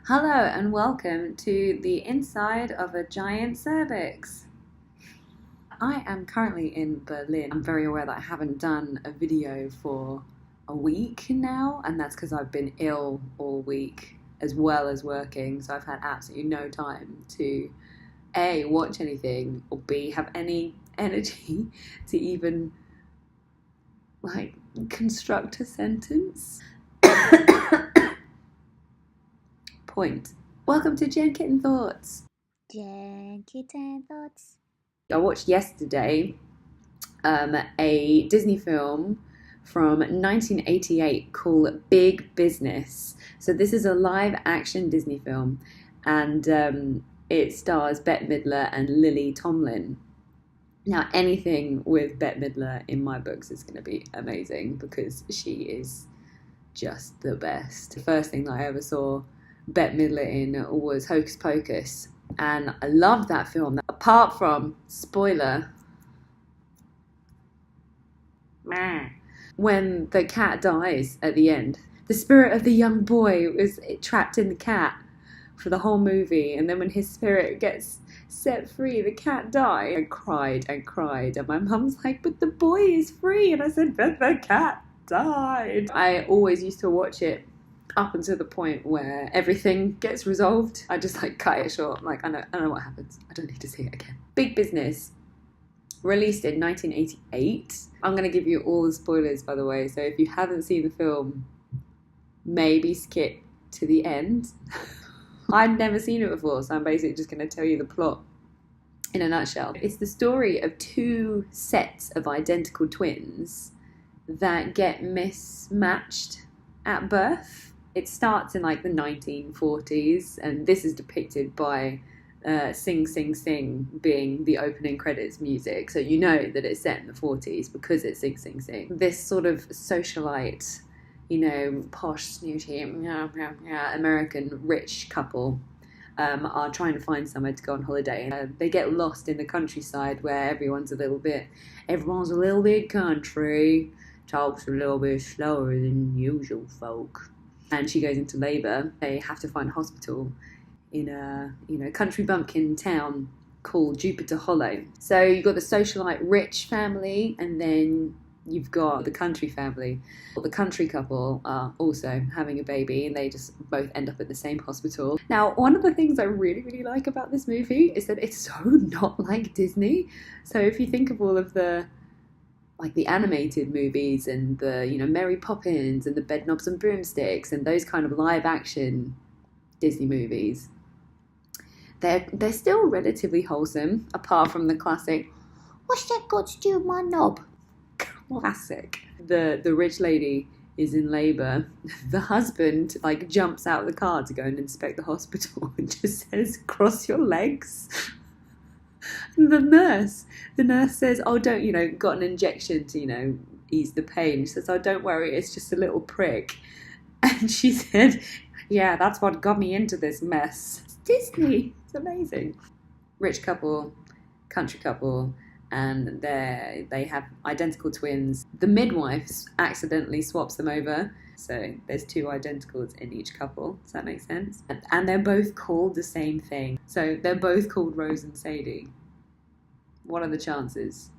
Hello and welcome to the inside of a giant cervix. I am currently in Berlin. I'm very aware that I haven't done a video for a week now, and that's because I've been ill all week as well as working, so I've had absolutely no time to A, watch anything, or B, have any energy to even construct a sentence. Point. Welcome to Jen Kitten Thoughts. Jen Kitten Thoughts. I watched yesterday a Disney film from 1988 called Big Business. So this is a live action Disney film, and it stars Bette Midler and Lily Tomlin. Now, anything with Bette Midler in my books is going to be amazing because she is just the best. The first thing that I ever saw Bette Midler in was Hocus Pocus, and I loved that film. Apart from, spoiler, when the cat dies at the end, the spirit of the young boy was trapped in the cat for the whole movie, and then when his spirit gets set free, the cat died. I cried and cried, and my mum's like, but the boy is free, and I said, but the cat died. I always used to watch it up until the point where everything gets resolved. I just cut it short. I know what happens. I don't need to see it again. Big Business, released in 1988. I'm going to give you all the spoilers, by the way, so if you haven't seen the film, maybe skip to the end. I'd never seen it before, so I'm basically just going to tell you the plot in a nutshell. It's the story of two sets of identical twins that get mismatched at birth. It starts in the 1940s, and this is depicted by Sing Sing Sing being the opening credits music, so you know that it's set in the 40s because it's Sing Sing Sing. This sort of socialite, posh, snooty, American rich couple are trying to find somewhere to go on holiday, and they get lost in the countryside where everyone's a little bit country, talks a little bit slower than usual folk. And she goes into labour. They have to find a hospital in a country bumpkin town called Jupiter Hollow. So you've got the socialite rich family, and then you've got the country family. The country couple are also having a baby, and they just both end up at the same hospital. Now, one of the things I really, really like about this movie is that it's so not like Disney. So if you think of all of the animated movies and the, Mary Poppins and the Bedknobs and Broomsticks and those kind of live action Disney movies, they're still relatively wholesome, apart from the classic, what's that got to do with my knob? Classic. The rich lady is in labour. The husband jumps out of the car to go and inspect the hospital and just says, cross your legs. The nurse says, oh, don't, got an injection to, ease the pain. She says, oh, don't worry, it's just a little prick. And she said, yeah, that's what got me into this mess. It's Disney. It's amazing. Rich couple, country couple, and they have identical twins. The midwife accidentally swaps them over, so there's two identicals in each couple. Does that make sense? And they're both called the same thing. So they're both called Rose and Sadie. What are the chances?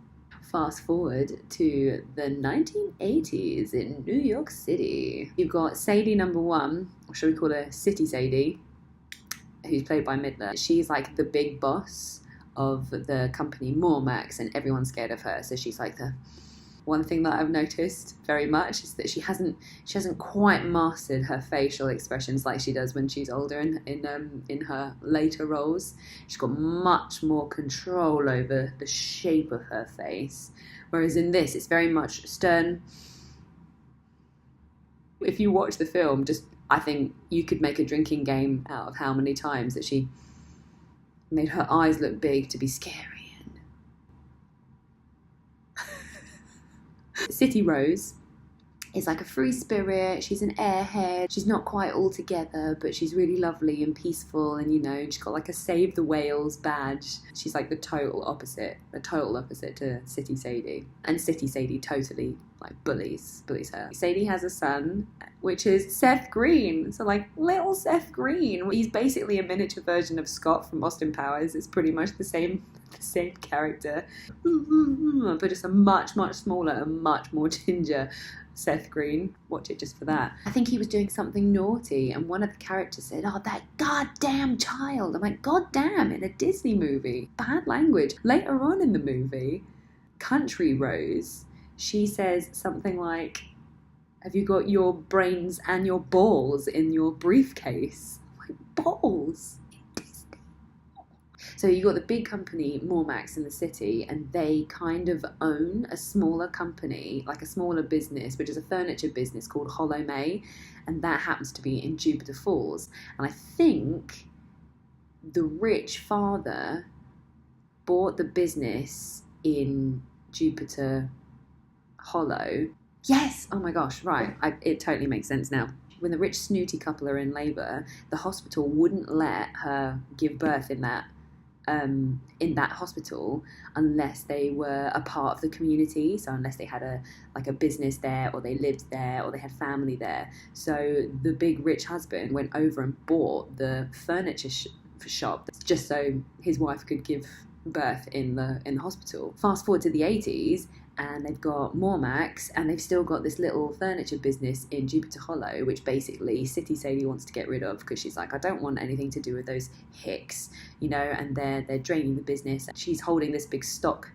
Fast forward to the 1980s in New York City. You've got Sadie number one, or should we call her City Sadie, who's played by Midler. She's the big boss of the company Mormax, and everyone's scared of her. So she's the one thing that I've noticed very much is that she hasn't quite mastered her facial expressions like she does when she's older in her later roles. She's got much more control over the shape of her face, whereas in this it's very much stern. If you watch the film, I think you could make a drinking game out of how many times that she made her eyes look big to be scary. City Rose is like a free spirit. She's an airhead. She's not quite all together, but she's really lovely and peaceful. And, you know, she's got like a Save the Whales badge. She's like the total opposite to City Sadie. And City Sadie totally like bullies her. Sadie has a son, which is Seth Green. So like little Seth Green. He's basically a miniature version of Scott from Austin Powers. It's pretty much the same character, but just a much smaller and much more ginger Seth Green. Watch it just for that. I think he was doing something naughty, and one of the characters said, "Oh, that goddamn child." I'm like, goddamn, in a Disney movie. Bad language. Later on in the movie, Country Rose, she says something like, "Have you got your brains and your balls in your briefcase?" I'm like, balls? So you got the big company, Mormax, in the city, and they kind of own a smaller company, like a smaller business, which is a furniture business called Hollow May, and that happens to be in Jupiter Falls. And I think the rich father bought the business in Jupiter Hollow. Yes! Oh my gosh, right. It totally makes sense now. When the rich snooty couple are in labour, the hospital wouldn't let her give birth in that hospital unless they were a part of the community. So unless they had a business there, or they lived there, or they had family there. So the big rich husband went over and bought the furniture shop just so his wife could give birth in the hospital. Fast forward to the 80s, and they've got Mormax, and they've still got this little furniture business in Jupiter Hollow, which basically City Sadie wants to get rid of, because she's like, I don't want anything to do with those hicks, you know, and they're draining the business. She's holding this big stock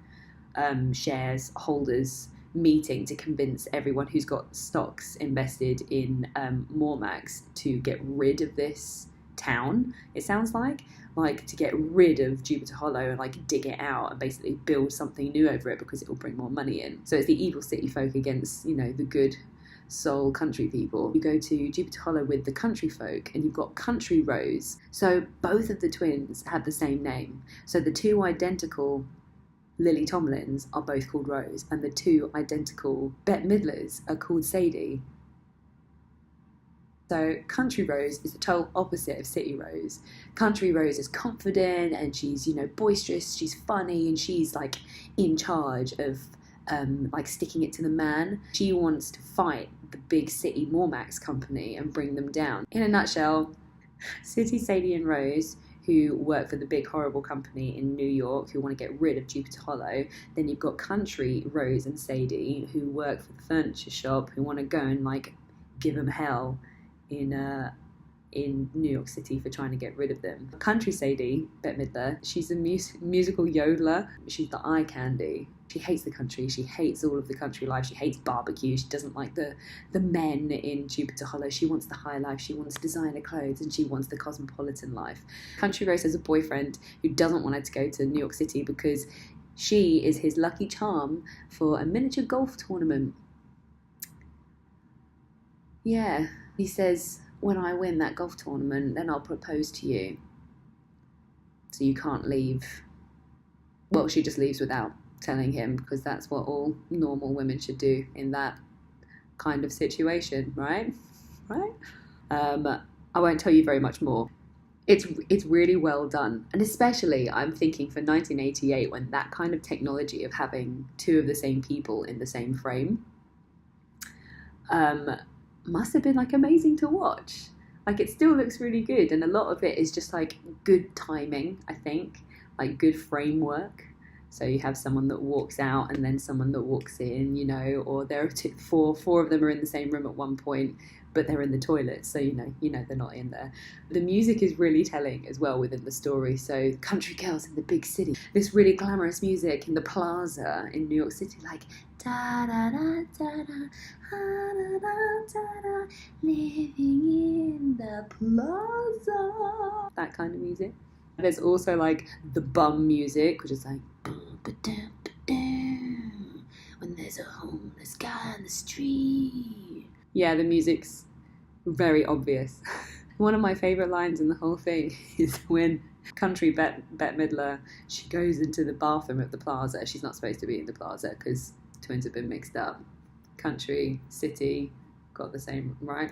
shares holders meeting to convince everyone who's got stocks invested in Mormax to get rid of this town, it sounds like to get rid of Jupiter Hollow and like dig it out and basically build something new over it, because it will bring more money in. So it's the evil city folk against, you know, the good soul country people. You go to Jupiter Hollow with the country folk, and you've got Country Rose. So both of the twins have the same name. So the two identical Lily Tomlins are both called Rose, and the two identical Bette Midlers are called Sadie. So Country Rose is the total opposite of City Rose. Country Rose is confident, and she's, you know, boisterous, she's funny, and she's like in charge of like sticking it to the man. She wants to fight the big city Mormax company and bring them down. In a nutshell, City Sadie and Rose, who work for the big horrible company in New York, who want to get rid of Jupiter Hollow. Then you've got Country Rose and Sadie, who work for the furniture shop, who want to go and like give them hell in New York City for trying to get rid of them. Country Sadie, Bette Midler, she's a musical yodeler. She's the eye candy. She hates the country. She hates all of the country life. She hates barbecue. She doesn't like the men in Jupiter Hollow. She wants the high life. She wants designer clothes, and she wants the cosmopolitan life. Country Rose has a boyfriend who doesn't want her to go to New York City because she is his lucky charm for a miniature golf tournament. Yeah, he says, when I win that golf tournament, then I'll propose to you. So you can't leave. Well, she just leaves without telling him, because that's what all normal women should do in that kind of situation, right? I won't tell you very much more. It's really well done. And especially, I'm thinking for 1988, when that kind of technology of having two of the same people in the same frame must have been like amazing to watch. Like, it still looks really good, and a lot of it is just like good timing, I think, like good framework. So you have someone that walks out and then someone that walks in, you know, or there are four of them are in the same room at one point, but they're in the toilet, so you know they're not in there. The music is really telling as well within the story. So country girls in the big city, this really glamorous music in the plaza in New York City, like da da da da da da da da, living in the plaza. That kind of music. There's also like the bum music, which is like when there's a homeless guy on the street. Yeah, the music's very obvious. One of my favourite lines in the whole thing is when Country Bette Midler, she goes into the bathroom at the plaza. She's not supposed to be in the plaza because twins have been mixed up. country, city, got the same, right?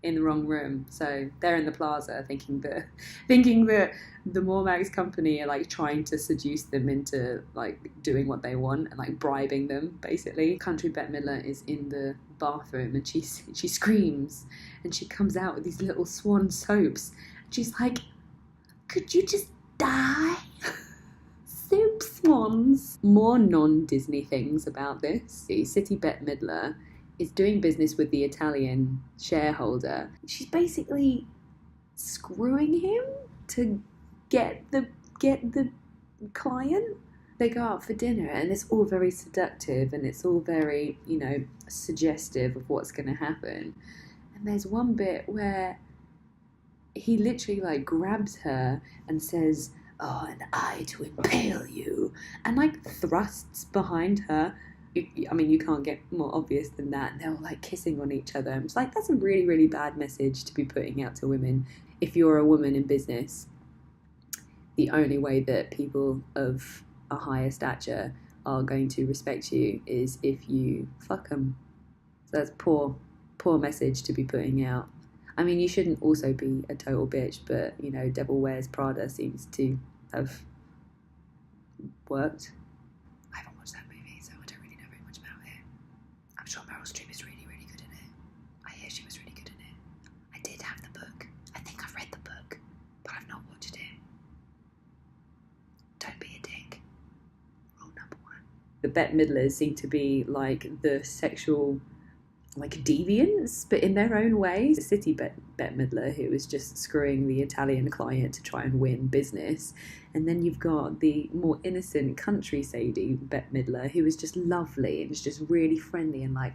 In the wrong room. So they're in the plaza thinking that the Mormags company are like trying to seduce them into like doing what they want and like bribing them basically. Country Bette Midler is in the bathroom and she screams and she comes out with these little swan soaps. She's like, could you just die? Soap swans. More non-Disney things about this. City Bette Midler is doing business with the Italian shareholder. She's basically screwing him to get the client. They go out for dinner and it's all very seductive and it's all very, suggestive of what's going to happen. And there's one bit where he literally like grabs her and says, "Oh, and I to impale you," and like thrusts behind her. I mean, you can't get more obvious than that. And they're all like kissing on each other. It's like, that's a really, really bad message to be putting out to women. If you're a woman in business, the only way that people of a higher stature are going to respect you is if you fuck them. So that's poor message to be putting out. I mean, you shouldn't also be a total bitch, but, Devil Wears Prada seems to have worked. I haven't watched that movie, so I don't really know very much about it. I'm sure Meryl Streep is really, really good in it. I hear she was really good in it. I did have the book. I think I've read the book, but I've not watched it. Don't be a dick. Rule number 1. The Bette Midlers seem to be like the sexual deviants, but in their own ways. The city Bette Midler, who was just screwing the Italian client to try and win business, and then you've got the more innocent country Sadie Bette Midler, who was just lovely and was just really friendly and like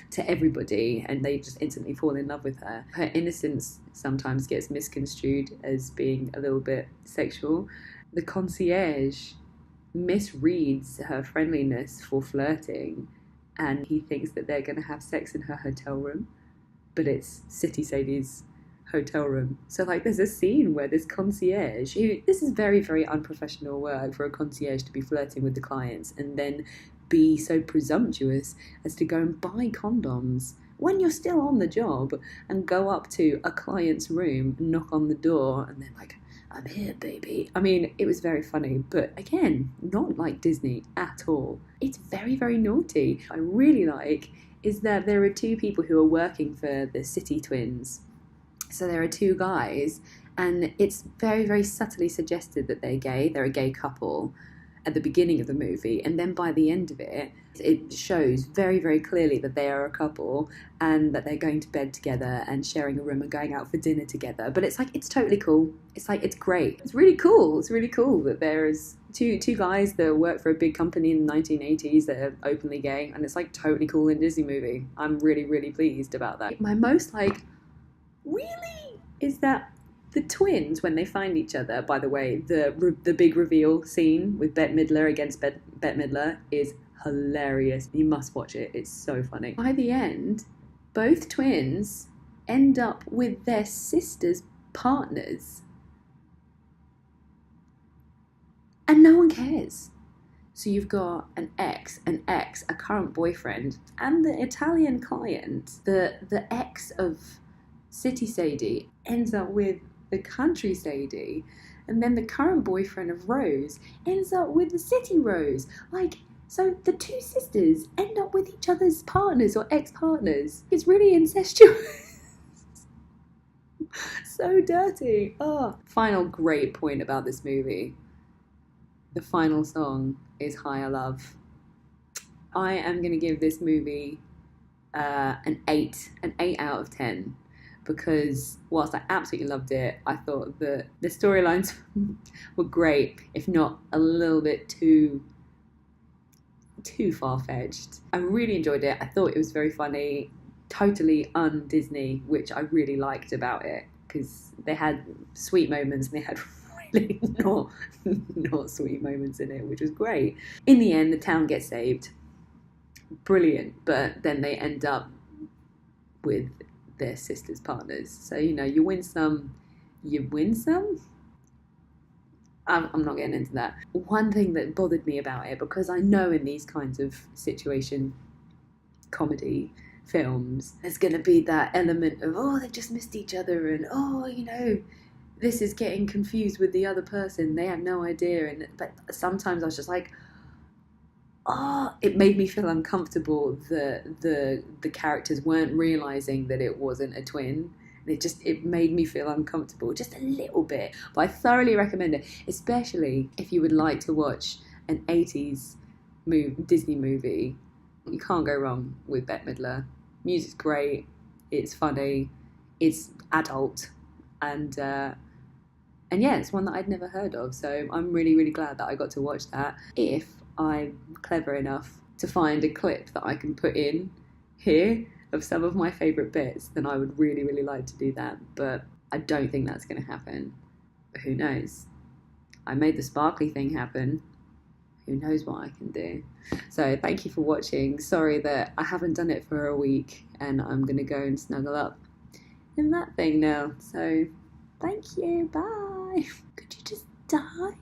to everybody, and they just instantly fall in love with her. Her innocence sometimes gets misconstrued as being a little bit sexual. The concierge misreads her friendliness for flirting, and he thinks that they're going to have sex in her hotel room, but it's City Sadie's hotel room. So there's a scene where this concierge, this is very, very unprofessional work for a concierge to be flirting with the clients and then be so presumptuous as to go and buy condoms when you're still on the job and go up to a client's room, knock on the door, and they're like, "I'm here, baby." I mean, it was very funny, but again, not like Disney at all. It's very, very naughty. What I really like is that there are 2 people who are working for the City twins. So there are 2 guys, and it's very, very subtly suggested that they're gay. They're a gay couple at the beginning of the movie, and then by the end of it, it shows very, very clearly that they are a couple and that they're going to bed together and sharing a room and going out for dinner together. But it's totally cool. It's great. It's really cool. It's really cool that there's two guys that work for a big company in the 1980s that are openly gay, and it's totally cool in a Disney movie. I'm really, really pleased about that. My most really is that the twins, when they find each other, by the way, the big reveal scene with Bette Midler against Bette Midler is hilarious. You must watch it. It's so funny. By the end, both twins end up with their sisters' partners. And no one cares. So you've got an ex, a current boyfriend, and the Italian client. The ex of City Sadie ends up with the country Sadie, and then the current boyfriend of Rose ends up with the city Rose. So the 2 sisters end up with each other's partners or ex-partners. It's really incestuous. So dirty. Final great point about this movie. The final song is Higher Love. I am going to give this movie an 8 out of 10. Because whilst I absolutely loved it, I thought that the storylines were great, if not a little bit too far-fetched. I really enjoyed it. I thought it was very funny, totally un-Disney, which I really liked about it, because they had sweet moments and they had really not sweet moments in it, which was great. In the end, the town gets saved. Brilliant. But then they end up with their sisters' partners. So, you win some, you win some. I'm not getting into that. One thing that bothered me about it, because I know in these kinds of situations comedy films, there's going to be that element of, oh, they've just missed each other, and oh, this is getting confused with the other person, they have no idea. But sometimes I was just like, oh, it made me feel uncomfortable that the characters weren't realizing that it wasn't a twin. It made me feel uncomfortable just a little bit. But I thoroughly recommend it, especially if you would like to watch an 80s Disney movie. You can't go wrong with Bette Midler. Music's great, it's funny, it's adult, and yeah, it's one that I'd never heard of, so I'm really, really glad that I got to watch that. If I'm clever enough to find a clip that I can put in here of some of my favourite bits, then I would really, really like to do that, but I don't think that's going to happen. But who knows? I made the sparkly thing happen. Who knows what I can do? So thank you for watching. Sorry that I haven't done it for a week, and I'm going to go and snuggle up in that thing now. So thank you. Bye. Could you just die?